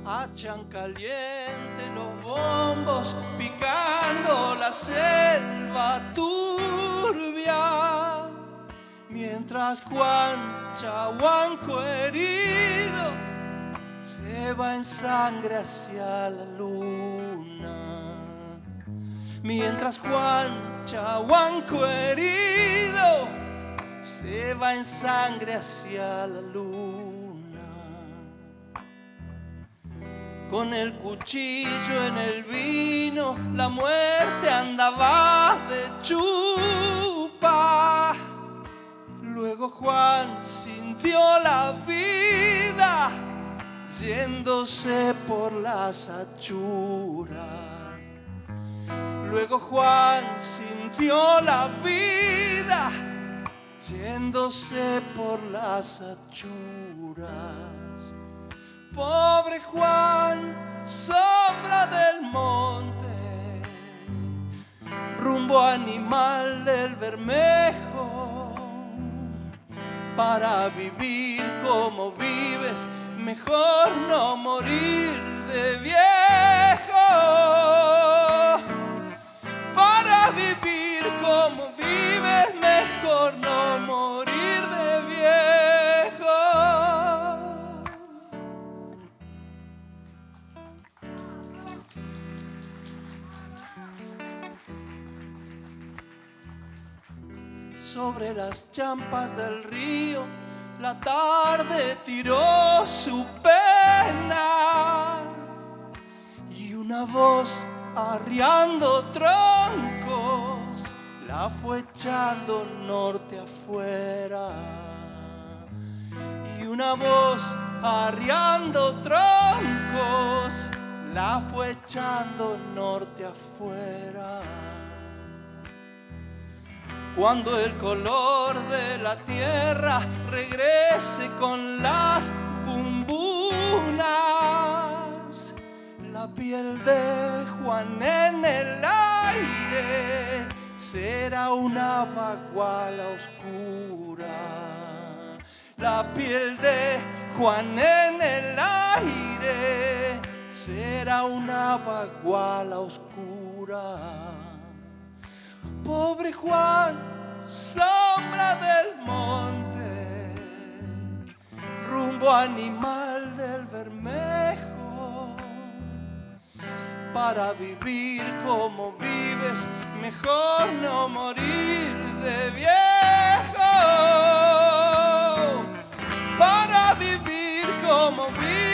Hachan caliente los bombos, picando la selva turbia, mientras Juan Chahuanco herido se va en sangre hacia la luna. Mientras Juan Chahuanco herido se va en sangre hacia la luna. Con el cuchillo en el vino, la muerte andaba de chupa. Luego Juan sintió la vida yéndose por las achuras. Luego Juan sintió la vida yéndose por las achuras. Pobre Juan, sombra del monte, rumbo animal del Bermejo. Para vivir como vives, mejor no morir de viejo. Para vivir como vives, mejor no morir de viejo. Sobre las champas del río, la tarde tiró su pena y una voz arriando troncos la fue echando norte afuera. Y una voz arriando troncos la fue echando norte afuera. Cuando el color de la tierra regrese con las bumbunas, la piel de Juan en el aire será una baguala oscura. La piel de Juan en el aire será una baguala oscura. Pobre Juan, sombra del monte, rumbo animal del Bermejo. Para vivir como vives, mejor no morir de viejo. Para vivir como vives,